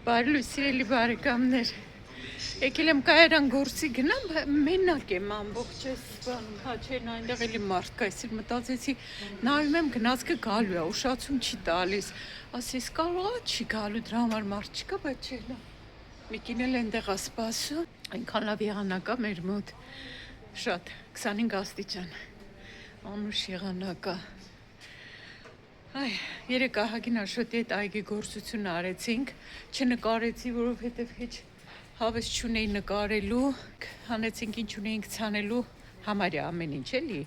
Բարի սիրելի բարեկամներ, եկել եմ կայարան գործի գնամ, մենակ եմ ամբողջ այս բանում, հաչերն այնտեղ էլի մարդ կա, այսօր մտածեցի, նայում եմ գնացքը գալու է, ուշացում չի տալիս, ասես կարող է չի գալու, դրա համար մարդ չկա, բայց չէ, մի կին էլ այնտեղ է սպասում, այնքան լավ եղանակ է մեր մոտ, շատ 25 աստիճան, անուշ եղանակ է։ Այ, երեկ ահագին Աշոտի հետ այգի գործություն արեցինք, չնկարեցի, որովհետև հեչ հավես չունեի նկարելու, հանեցինք ինչ ունեինք ցանելու, համարյա ամեն ինչ էլի,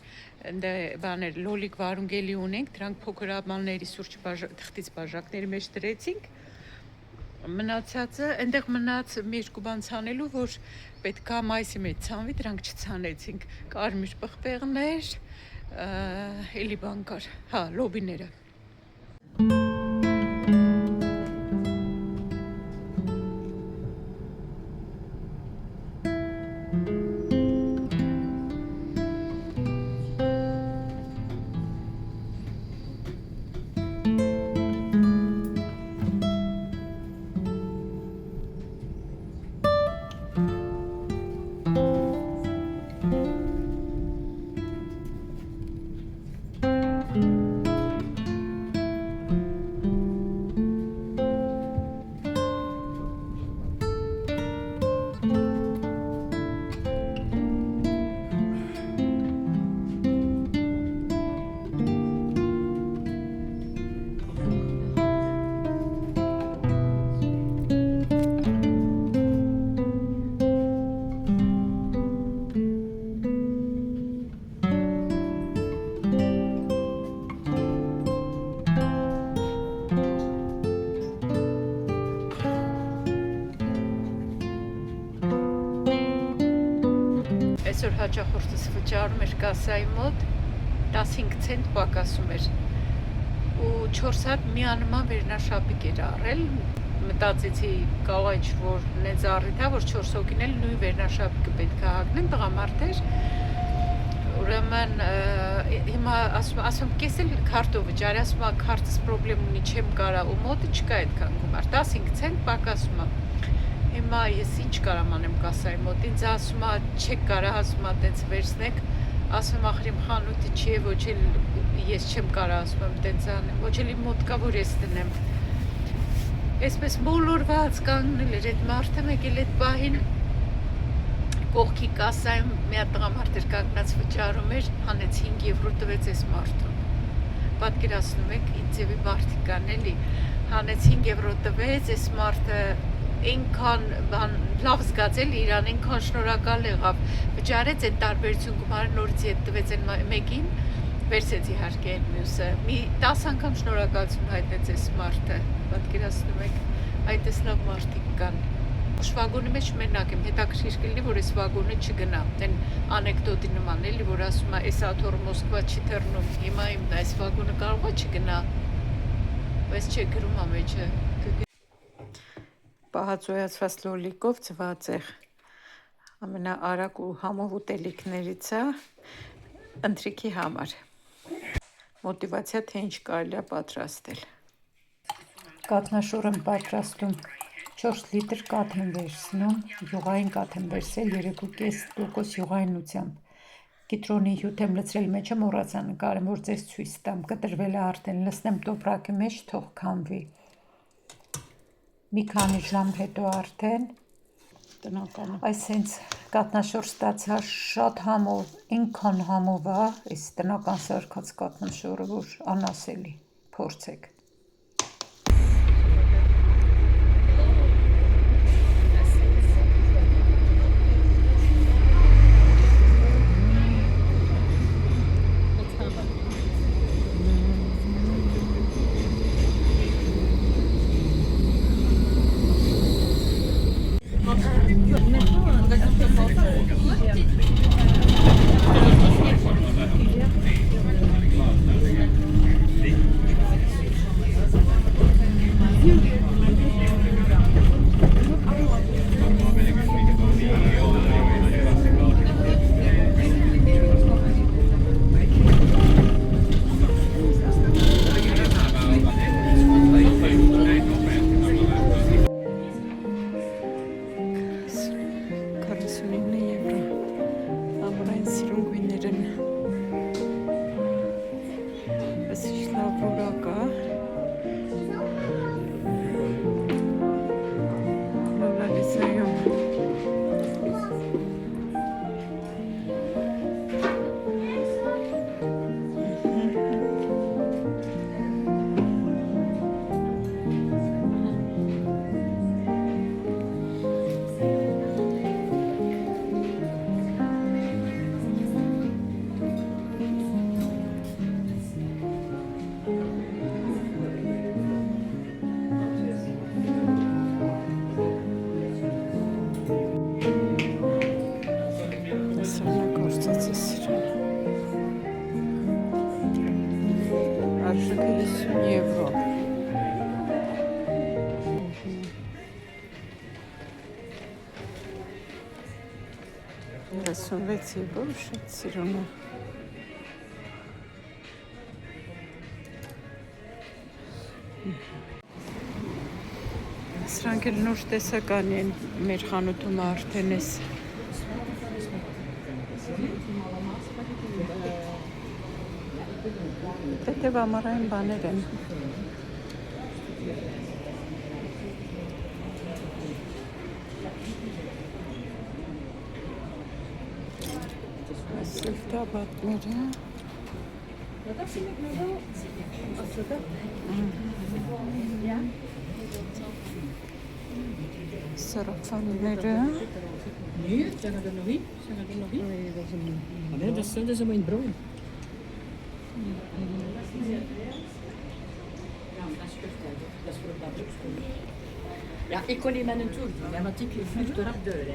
բաներ լոլիկ վարունգելի ունենք, դրանք փոքր աբանների սուրճ թղթից բաժակների մեջ դրեցինք, մնացածը, այնտեղ մնաց մի երկու բան ցանելու, որ պետքա մայիսի մեջ ցանվի, դրանք չցանեցինք, կարմիր պղպեղներ, էլի բան կար, հա, լոբիները։ Այսօր հաճախորդս վճարում էր կասայի մոտ 15 ցենտ պակասում էր ու 4 հատ միանման վերնաշապիկ էր առել, մտածեցի կարող է ինչ-որ նենց առիթ է, որ 4 հոգին էլ նույն վերնաշապիկը պետք է հագնեն, տղամարդ էր, ուրեմն հիմա ասում կեսել քարտով վճարի, ասում քարտս պրոբլեմ ունի, չեմ կարա ու մոտը չկա այդքան գումար, 15 ցենտ պակասում է։ Հիմա ես ինչ կարամ անեմ կասայի մոտ, ինձ ասում է չեք կարա, ասում է տենց վերցնեք, ասում ախր իմ խանութը չի է, ոչ էլ ես չեմ կարա, ասում եմ տենց անեմ, ոչ էլ իմ մոտ կա, որ ես տնեմ։ Այսպես բոլորված կանգնել էր այդ մարդը, մեկ էլ այդ պահին կողքի կասայում մի հատ տղամարդ էր կանգնած վճարում էր, հանեց 5 եվրո տվեց այս մարդուն։ Պատկերացնում եք, ինձ ձևի մարդիկ կան էլի, հանեց 5 եվրո տվեց, այս մարդը այնքան լավ զգացել իրան, այնքան շնորհակալ եղավ, վճարեց այդ տարբերություն գումարը նորից ետ տվեց այն մեկին, վերցեց իհարկե այդ մյուսը, մի 10 անգամ շնորհակալություն հայտնեց այս մարդը, պատկերացնում եք, այդպես լավ մարդիկ կան։ Վագոնի մեջ մենակ եմ, հետաքրքիր կլինի, որ այս վագոնը չգնա, այն անեկդոտի նման էլի, որ ասում է, այս աթոռը Մոսկվա չի թռնում, հիմա իմ այս վագոնը կարող է չգնա, բայց չէ գրում է մեջը։ Պահածոյացված լոլիկով ծվածեղ, ամենաարագ ու համով ուտելիքներից է, ընթրիքի համար, մոտիվացիա թե ինչ կարելի է պատրաստել։ Կաթնաշոր եմ պատրաստում, 4 լիտր կաթն եմ վերցնում, յուղային կաթ եմ վերցել 3.5% յուղայնությամբ, կիտրոնի հյութ եմ լցրել մեջը, մոռացա նկարեմ, որ ձեզ ցույց տամ, կտրվել է արդեն, լցնեմ տոպրակի մեջ, թող քամվի։ Մի քանի ժամ հետո արդեն այս հենց կատնաշոր ստացա շատ համով, ինքան համով է, այս տնական սարքած կատնաշորը, որ անասելի, փորձեք։ 36-ի որ շատ սիրուն է։ Սրանք էլ նոր տեսական են մեր խանութում արդեն էս։ Տետևամարային բաներ են։ Այսել տաբատները։ Սարաֆանները։ Dat is mijn broer. Ja, ik kon niet met een tour doen, want ik vlucht erop deur.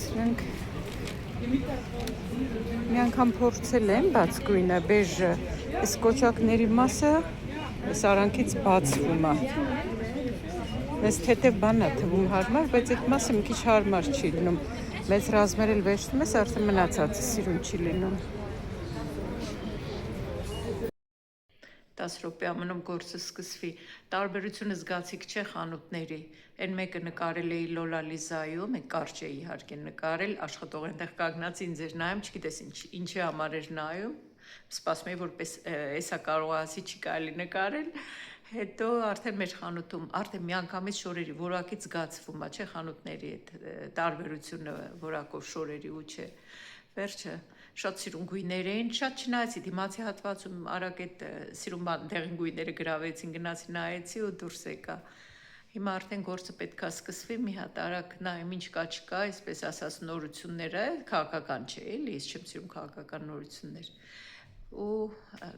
Սրանք մի անգամ փորձել եմ բաց գույնը, բեժը, այս կոճակների մասը այս արանքից բացվում է։ Մեզ թեթև բան է թվում հարմար, բայց այդ մասը մի քիչ հարմար չի լինում։ Մեծ ռազմեր էլ վերջնում ես, արդեն մնացածը սիրուն չի լինում։ 10 րոպե ամնում գործը սկսվի։ Տարբերությունը զգացիկ չէ խանութների։ Այն մեկը նկարել էի Լոլա Լիզայում, մենք կարճ էի իհարկե նկարել, աշխատող այնտեղ կանգնած ինձ էր նայում, չգիտես ինչի համար էր նայում։ Սպասում էի, որպես էսա կարող ասի չի կարելի նկարել։ Հետո արդեն մեր խանութում արդեն միանգամից շորերի որակից զգացվում է, չէ, խանութների այդ տարբերությունը որակով շորերի ու չէ։ Վերջը շատ սիրուն գույներ էին, շատ չնայեցի դիմացի հատվածում արագ այդ սիրուն դեղին գույները գրավեցին, գնացի նայեցի ու դուրս եկա։ Հիմա արդեն գործը պետքա սկսվի, մի հատ արագ նայեմ ինչ կա չկա, այսպես ասած նորությունները, քաղաքական չէ, էլի, ես չեմ սիրում քաղաքական նորություններ։ Ու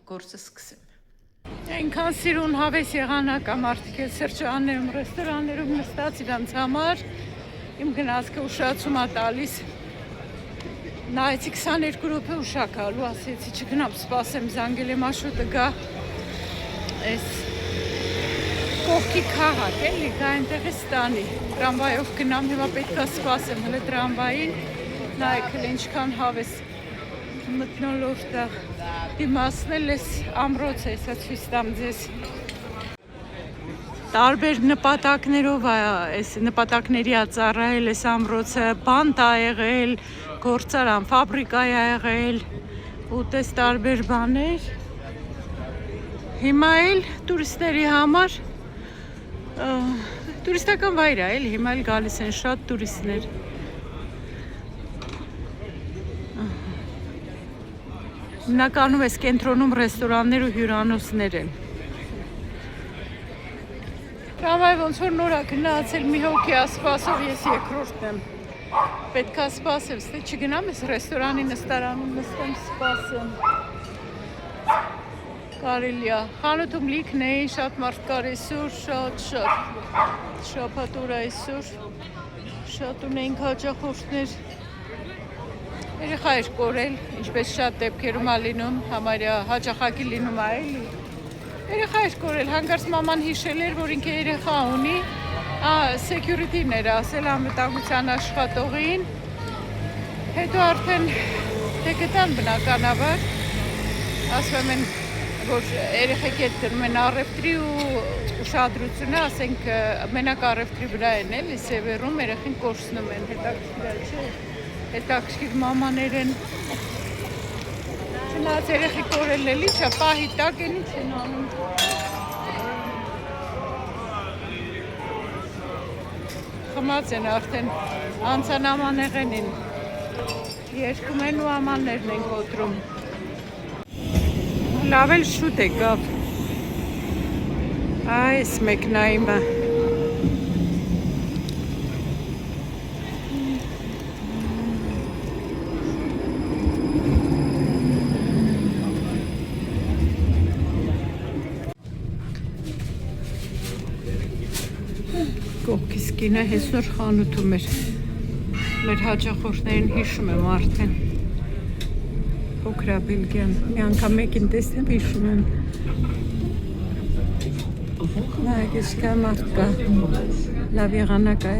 գործը սկսեմ։ Այնքան սիրուն հավես եղանակ է մարդիկ էլ սրճարաններում, ռեստորաններում նստած իրանց համար իմ գնացքը ուշացում է տալիս։ Նայեցի 22 րոպե ուշակալու, ասեցի չգնամ սպասեմ, զանգել եմ աշոտը գա այս կողքի քաղաք էլի, գա այնտեղ է ստանի, տրամվայով գնամ, հիմա պետքա սպասեմ հələ տրամվային, նայեք էլ ինչքան հավես մթնոլորտ է, դիմացն էլ ես ամրոց է, հեսա ցույց տամ ձեզ։ Տարբեր նպատակներով այս նպատակների է ծառայել այս ամրոցը, բանտ է եղել, գործարան, ֆաբրիկա է եղել, ուտես տարբեր բաներ։ Հիմա էլ տուրիստների համար տուրիստական վայր է, էլ հիմա էլ գալիս են շատ տուրիստներ։ Հիմնականում էս կենտրոնում ռեստորաններ ու հյուրանոցներ են։ Տրամվայ ոնց որ նոր է գնացել, մի հոգի է սպասով, ես երկրորդն եմ։ Պետքա սպասեմ, ստե չգնամ ես ռեստորանի նստարանում նստեմ սպասեմ։ Կարելի է։ Խանութում լիքն էին, շատ մարդ կար այսօր, շատ շաբաթ օր այսօր, շատ ունեինք հաճախորդներ։ Երեխա էր կորել, ինչպես շատ դեպքերում է լինում, համարյա հաճախակի լինում է էլի։ Երեխա էր կորել, հանկարծ մաման հիշել էր, որ ինքը երեխա ունի, security-ն էր ասել անվտանգության աշխատողին, հետո արդեն դե գտան բնականաբար, ասում են, որ երեխեք հետ դնում են առևտրի ու ուշադրությունը, ասենք մենակ առևտրի վրա են էլի, սևերում երեխին կորցնում են, հետաքրքիր չէ։ Հետաքրքիր մամաներ են, չնայած երեխի կորել էլի չա, պահի տակ են ինչ են անում։ Խմած են արդեն, անցան ամանեղեն են, երկում են ու ամաններն են կոտրում։ Լավ էլ շուտ եկավ, այս մեկնայիմը։ Կողքիս կինը հեսօր խանութում էր, մեր հաճախորդներին հիշում եմ արդեն, փոքրա Բելգիան, մի անգամ մեկին տեսնեմ հիշում եմ, նայեք ինչքան մարդ կա, լավ եղանակ է,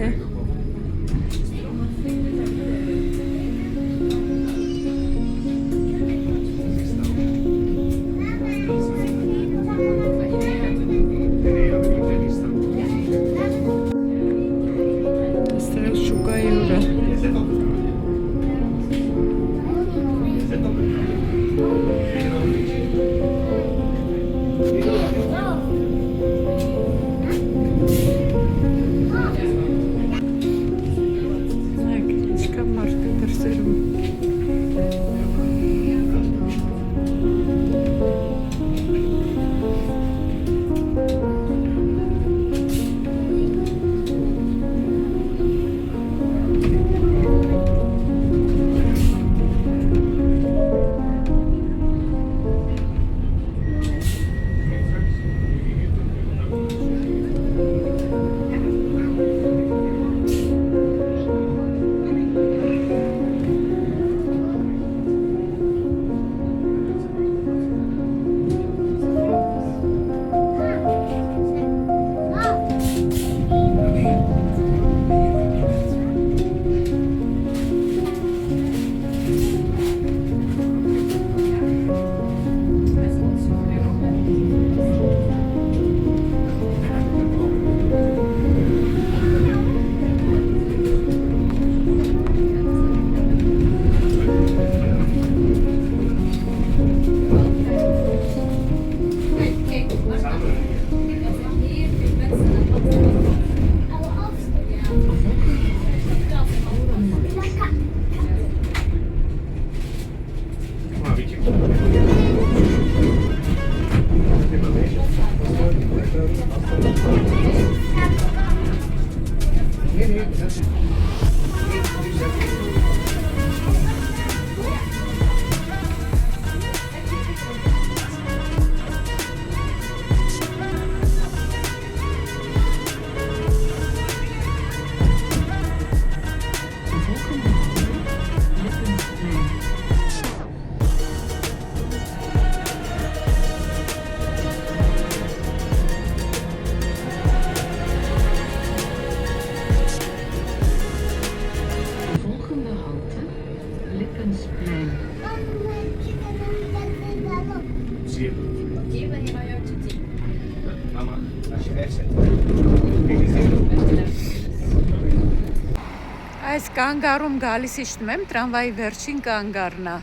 Այս կանգառում գալիս իջնում եմ տրամվայի վերջին կանգառն է։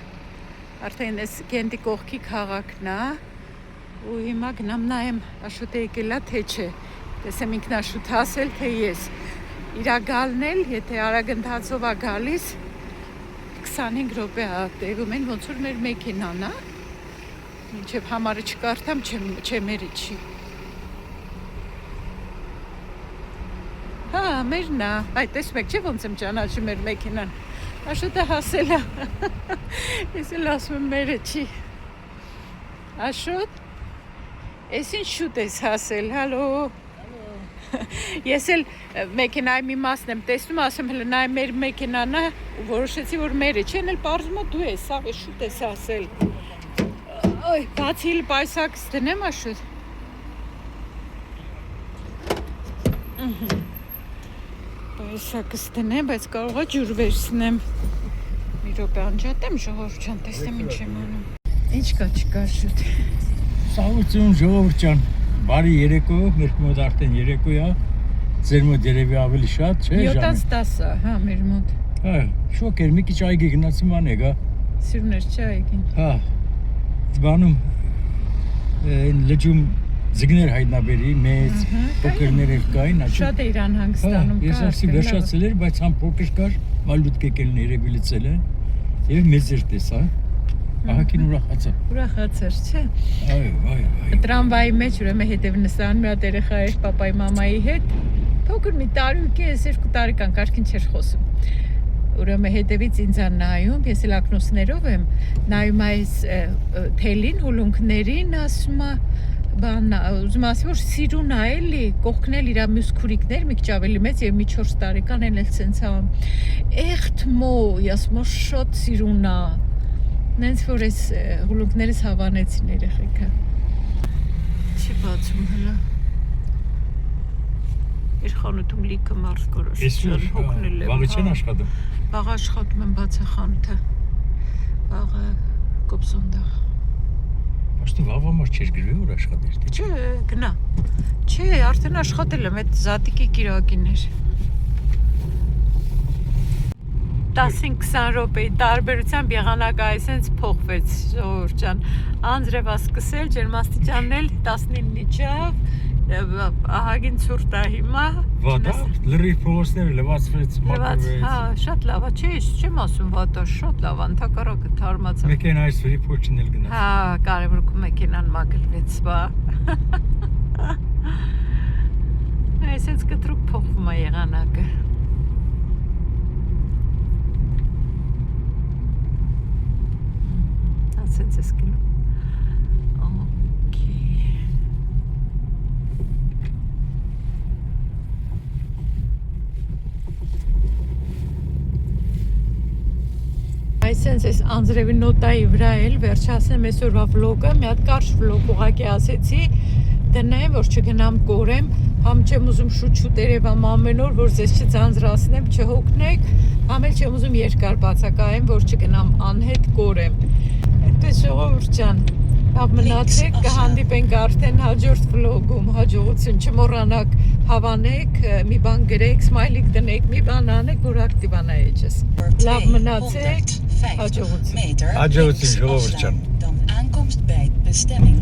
Արդեն այս Գենտի կողքի քաղաքն է։ Ու հիմա գնամ նայեմ Աշոտը եկել է թե չէ։ Տեսեմ ինքն Աշոտ հասել թե ես։ Իրա գալն էլ, եթե արագ ընթացով է գալիս 25 րոպե է տևում են ոնց որ մեր մեքենան է։ Մինչև համարը չկարդամ չեմ էրիչի։ Հա, մերն է։ Այ տեսում եք, չէ՞ ոնց եմ ճանաչում մեր մեքենան։ Աշոտը հասել է։ Ես էլ ասում եմ մերը չի։ Աշոտ, ես ինչ շուտ ես հասել, հալո։ Ես էլ մեքենայի մի մասն եմ տեսնում, ասում հələ նայ մեր մեքենան է, ու որոշեցի որ մերը չի, էլ պարզում է դու ես, ավ շուտ ես հասել։ Ոյ, բացի իլ պայսակս դնեմ Աշոտ։ Պայսակս դնեմ, բայց կարող է ջուր վերցնեմ։ Մի րոպե անջատեմ, ժողովուրդ ջան, տեսնեմ ինչ եմ անում։ Ինչ կա չկա Աշոտ։ Սաղություն ժողովուրդ ջան, բարի երեկո, մեր մոտ արդեն երեկո է։ Ձեր մոտ երևի ավելի շատ, չէ՞ ժամը։ 7-10 է, հա, մեր մոտ։ Հա, շոկ էր, մի քիչ այգի գնացի մանեգ, հա։ Սիրուներ չէ այգին։ Հա։ Բանում լճում զգներ հայտնաբերի մեծ փոքրներ կային, Շատ է իրան հանգստանում կա։ Ես ասի վերջացել էր, բայց համ փոքր կար, մալուտ կեկելն երևի լցել են եւ մեծ էր տեսա։ Ահագին ուրախացա։ Ուրախացար, չէ։ Այո։ Տրամվայի մեջ ուրեմն հետև նստան մի հատ երեխա էր papai մամայի հետ։ Փոքր մի տարուկ է, 2 տարեկան կարգին չէր խոսում։ Ուրեմն հետևից ինձ ան նայում, ես էլ ակնոցներով եմ նայում այս թելին, հուլունքներին, ասում է բան, ուզում ասի որ սիրուն է էլի, կողքն էլ իր մյուս քուրիկներ մի քիչ ավելի մեծ եւ մի 4 տարեկան են էլ ցենց ա։ Էխտ մո, ասում եմ շատ սիրուն է։ Նենց որ այս հուլունքներս հավանեցին երեխեքը։ Չի բացում հələ։ Իր խանութում լիքը մարդ կորոշ։ Այսօր հոգնել եմ։ վաղը չեն աշխատում։ Վաղ աշխատում եմ բաց է խանութը։ Վաղը կոպսոնդաղ։ Ոստի վաղը մար չեր գրվի որ աշխատեր, թե Չէ, գնա։ Չէ, արդեն աշխատել եմ այդ զատիկի կիրակիներ։ 15-20 րոպեի տարբերությամբ եղանակը այսենց փոխվեց, ժողովուրդ ջան։ Անձրև է սկսել, ջերմաստիճանն էլ 19-ի չավ, ահագին ցուրտ է հիմա։ Վադա, լրիվ փողոցները լվացվեց, մաքրվեց։ Հա, շատ լավ է, չէ, չեմ ասում վատա, շատ լավ է, ընդհակառակը թարմացա։ Մեքենայից վրի փոչն էլ գնաց։ Հա, կարևոր մեքենան մաքրվեց, բա։ Այսպես կտրուկ փոխվում է եղանակը։ Ասենց էս գնում։ Այսենց այս անձրևի նոտայի վրա էլ վերջացնեմ այսօրվա վլոգը, մի հատ կարճ վլոգ ուղղակի ասեցի, դնեմ, որ չգնամ կորեմ, համ չեմ ուզում շուտ երևամ ամեն օր, որ ձեզ չձանձրացնեմ, չհոգնեք, համ էլ չեմ ուզում երկար բացակայեմ, որ չգնամ անհետ կորեմ։ Այդպես ժողովուրդ ջան, լավ մնացեք, կհանդիպենք արդեն հաջորդ վլոգում, հաջողություն չմոռանաք, հավանեք, մի բան գրեք, սմայլիկ դնեք, մի բան anեք, որ ակտիվանա էջս։ Լավ մնացեք, hաջողություն։ Hաջողություն ժողովուրդ ջան։ Dan aankomst bij bestemming.